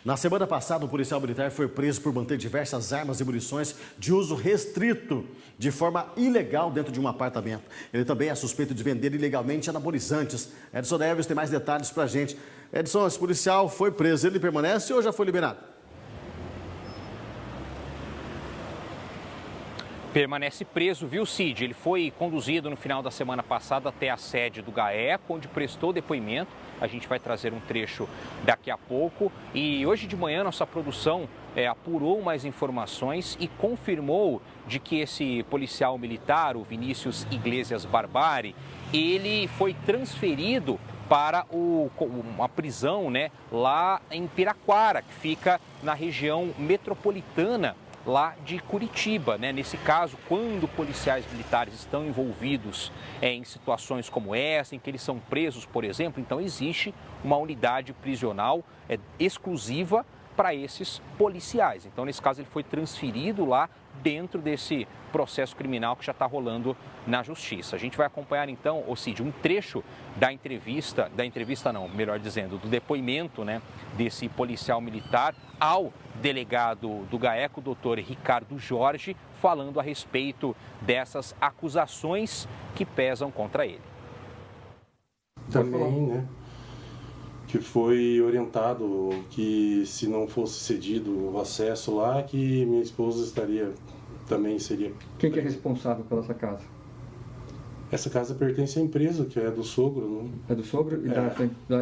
Na semana passada, um policial militar foi preso por manter diversas armas e munições de uso restrito, de forma ilegal, dentro de um apartamento. Ele também é suspeito de vender ilegalmente anabolizantes. Edson Neves tem mais detalhes pra gente. Edson, esse policial foi preso, ele permanece ou já foi liberado? Permanece preso, viu, Cid? Ele foi conduzido no final da semana passada até a sede do GAECO, onde prestou depoimento. A gente vai trazer um trecho daqui a pouco. E hoje de manhã nossa produção apurou mais informações e confirmou de que esse policial militar, o Vinícius Iglesias Barbari, ele foi transferido para uma prisão, né, lá em Piraquara, que fica na região metropolitana lá de Curitiba, né? Nesse caso, quando policiais militares estão envolvidos em situações como essa, em que eles são presos, por exemplo, então existe uma unidade prisional exclusiva para esses policiais. Então, nesse caso, ele foi transferido lá dentro desse processo criminal que já está rolando na Justiça. A gente vai acompanhar, então, Cid, um trecho do depoimento, né, desse policial militar ao delegado do GAECO, o doutor Ricardo Jorge, falando a respeito dessas acusações que pesam contra ele. Também, né, que foi orientado que se não fosse cedido o acesso lá, que minha esposa também seria... Quem que é responsável pela essa casa? Essa casa pertence à empresa, que é do sogro, né? É do sogro? E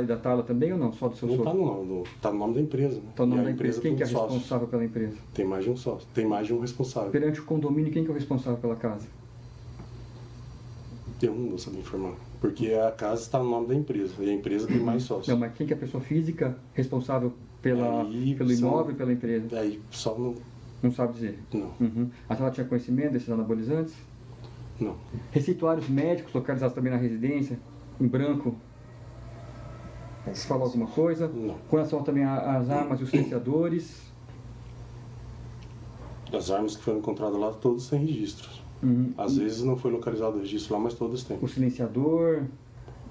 da Tala também ou não? Só do seu sogro? Não, está no nome da empresa. Né? Está no nome da empresa. Quem que é responsável pela empresa? Tem mais de um sócio, tem mais de um responsável. Perante o condomínio, quem que é o responsável pela casa? Eu não vou saber informar, porque a casa está no nome da empresa, e a empresa tem mais sócios. Não, mas quem que é a pessoa física responsável pelo imóvel e pela empresa? Aí só não... Não sabe dizer? Não. A senhora tinha conhecimento desses anabolizantes? Não. Receituários médicos localizados também na residência, em branco? Você falou alguma coisa? Não. Com relação também às armas e os silenciadores? As armas que foram encontradas lá, todas têm registros. Às vezes não foi localizado o registro lá, mas todas têm. O silenciador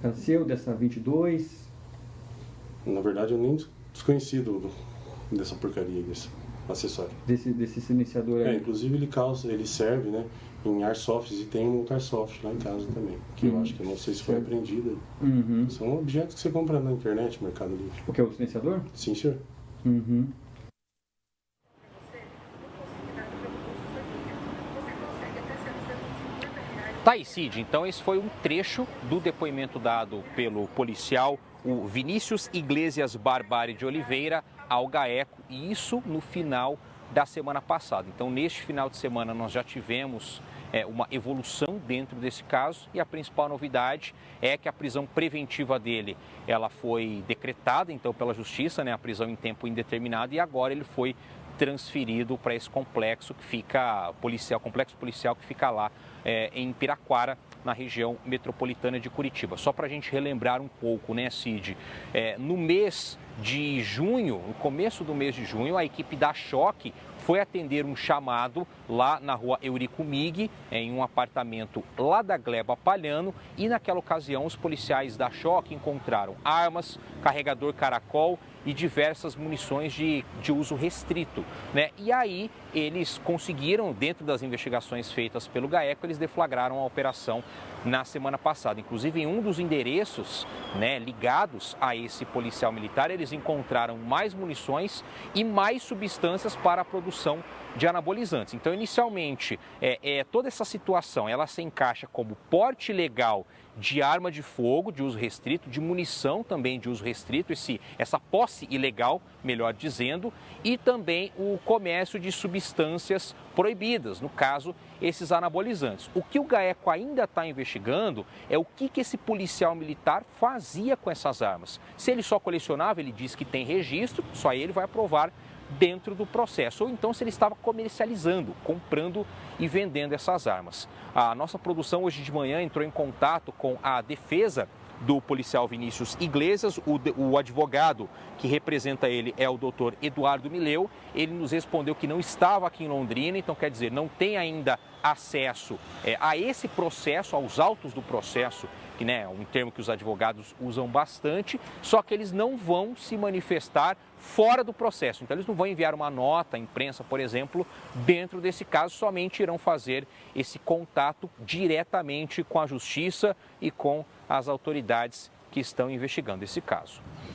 é seu, dessa 22? Na verdade, eu nem desconheci dessa porcaria, desse acessório. Desse silenciador aí? Inclusive ele serve, né, em airsofts, e tem um airsoft lá em casa também, que eu acho que eu não sei se foi apreendido. São objetos que você compra na internet, Mercado Livre. O que é o silenciador? Sim, senhor. Tá aí, Cid. Então, esse foi um trecho do depoimento dado pelo policial, o Vinícius Iglesias Barbari de Oliveira, ao GAECO, e isso no final da semana passada. Então, neste final de semana, nós já tivemos uma evolução dentro desse caso, e a principal novidade é que a prisão preventiva dele, ela foi decretada, então, pela Justiça, né, a prisão em tempo indeterminado, e agora ele foi transferido para esse complexo policial que fica lá em Piraquara, na região metropolitana de Curitiba. Só para a gente relembrar um pouco, né, Cid? No mês de junho, no começo do mês de junho, a equipe da Choque foi atender um chamado lá na rua Eurico Mig, em um apartamento lá da Gleba Palhano, e naquela ocasião os policiais da Choque encontraram armas, carregador caracol e diversas munições de uso restrito, né? E aí eles conseguiram, dentro das investigações feitas pelo GAECO, eles deflagraram a operação na semana passada. Inclusive, em um dos endereços, né, ligados a esse policial militar, eles encontraram mais munições e mais substâncias para a produção de anabolizantes. Então, inicialmente, toda essa situação, ela se encaixa como porte ilegal de arma de fogo de uso restrito, de munição também de uso restrito, essa posse ilegal, melhor dizendo, e também o comércio de substâncias proibidas, no caso, esses anabolizantes. O que o GAECO ainda está investigando é o que esse policial militar fazia com essas armas. Se ele só colecionava, ele diz que tem registro, só ele vai aprovar dentro do processo, ou então se ele estava comercializando, comprando e vendendo essas armas. A nossa produção hoje de manhã entrou em contato com a defesa do policial Vinícius Iglesias, o advogado que representa ele é o doutor Eduardo Mileu. Ele nos respondeu que não estava aqui em Londrina, então quer dizer, não tem ainda acesso a esse processo, aos autos do processo que é um termo que os advogados usam bastante, só que eles não vão se manifestar fora do processo. Então, eles não vão enviar uma nota à imprensa, por exemplo, dentro desse caso, somente irão fazer esse contato diretamente com a Justiça e com as autoridades que estão investigando esse caso.